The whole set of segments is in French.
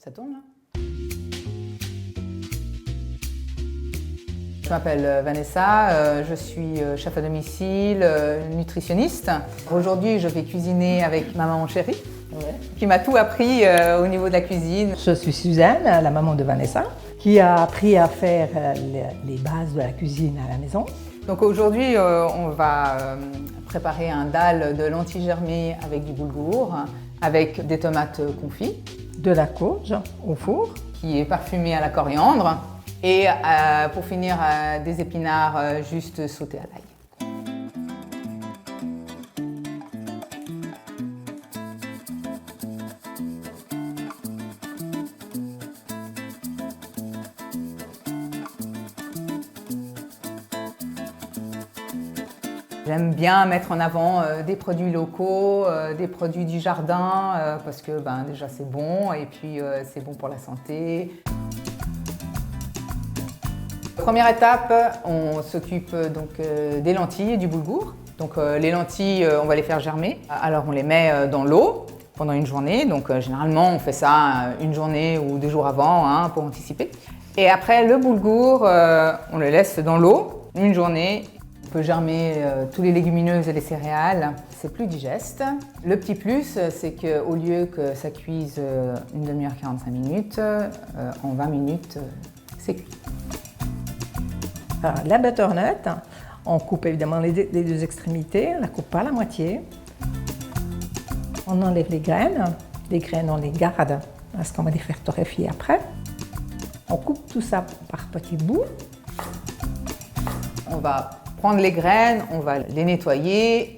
Ça tourne là? Je m'appelle Vanessa, je suis chef à domicile, nutritionniste. Aujourd'hui, je vais cuisiner avec ma maman chérie, qui m'a tout appris au niveau de la cuisine. Je suis Suzanne, la maman de Vanessa, qui a appris à faire les bases de la cuisine à la maison. Donc aujourd'hui, on va préparer un dalle de lentilles germées avec du boulgour, avec des tomates confits. De la courge au four. Qui est parfumée à la coriandre. Et pour finir, des épinards juste sautés à l'ail. J'aime bien mettre en avant des produits locaux, des produits du jardin, parce que déjà c'est bon et puis c'est bon pour la santé. Première étape, on s'occupe donc des lentilles et du boulgour. Donc les lentilles, on va les faire germer. Alors on les met dans l'eau pendant une journée. Donc généralement on fait ça une journée ou 2 jours avant pour anticiper. Et après le boulgour, on le laisse dans l'eau une journée. On peut germer tous les légumineuses et les céréales, c'est plus digeste. Le petit plus, c'est qu'au lieu que ça cuise une demi-heure, 45 minutes, en 20 minutes, c'est cuit. Alors, la butternut, on coupe évidemment les 2 extrémités, on ne la coupe pas à la moitié. On enlève les graines on les garde parce qu'on va les faire torréfier après. On coupe tout ça par petits bouts. On va prendre les graines, on va les nettoyer.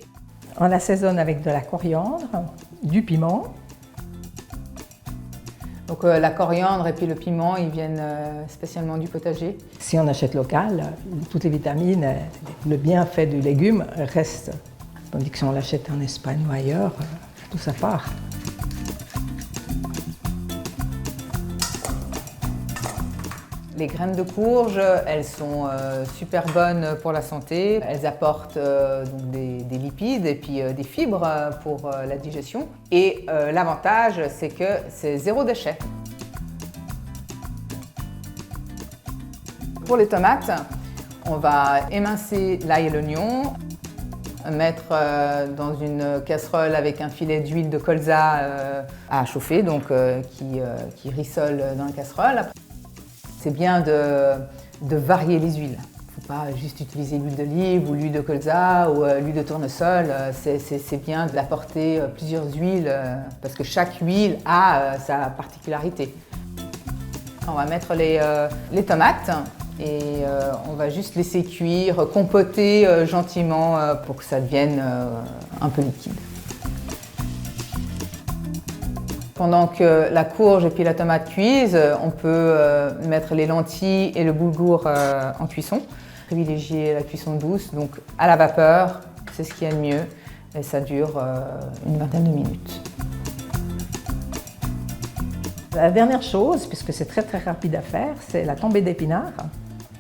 On assaisonne avec de la coriandre, du piment. Donc la coriandre et puis le piment, ils viennent spécialement du potager. Si on achète local, toutes les vitamines, le bienfait du légume reste. Tandis que si on l'achète en Espagne ou ailleurs, tout ça part. Les graines de courge, elles sont super bonnes pour la santé. Elles apportent donc des lipides et puis des fibres pour la digestion. Et l'avantage, c'est que c'est 0 déchet. Pour les tomates, on va émincer l'ail et l'oignon, mettre dans une casserole avec un filet d'huile de colza à chauffer, donc qui rissole dans la casserole. C'est bien de varier les huiles. Il ne faut pas juste utiliser l'huile d'olive ou l'huile de colza ou l'huile de tournesol. C'est bien d'apporter plusieurs huiles parce que chaque huile a sa particularité. On va mettre les tomates et on va juste laisser cuire, compoter gentiment pour que ça devienne un peu liquide. Pendant que la courge et puis la tomate cuisent, on peut mettre les lentilles et le boulgour en cuisson. Privilégier la cuisson douce, donc à la vapeur, c'est ce qu'il y a de mieux et ça dure une vingtaine de minutes. La dernière chose, puisque c'est très rapide à faire, c'est la tombée d'épinards.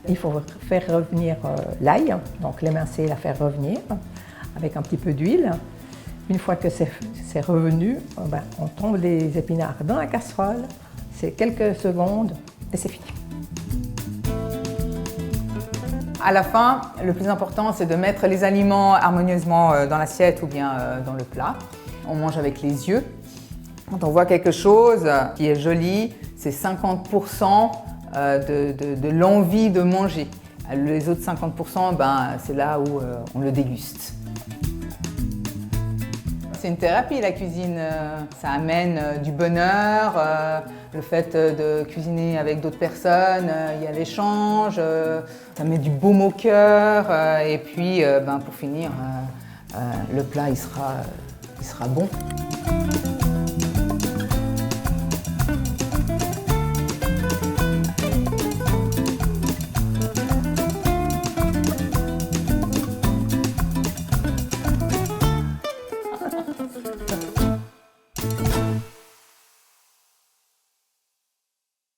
Il faut faire revenir l'ail, donc l'émincer et la faire revenir avec un petit peu d'huile. Une fois que c'est revenu, on tombe les épinards dans la casserole, c'est quelques secondes et c'est fini. À la fin, le plus important, c'est de mettre les aliments harmonieusement dans l'assiette ou bien dans le plat. On mange avec les yeux. Quand on voit quelque chose qui est joli, c'est 50% de l'envie de manger. Les autres 50%, c'est là où on le déguste. C'est une thérapie, la cuisine. Ça amène du bonheur, le fait de cuisiner avec d'autres personnes, il y a l'échange, ça met du baume au cœur et puis pour finir, le plat il sera bon.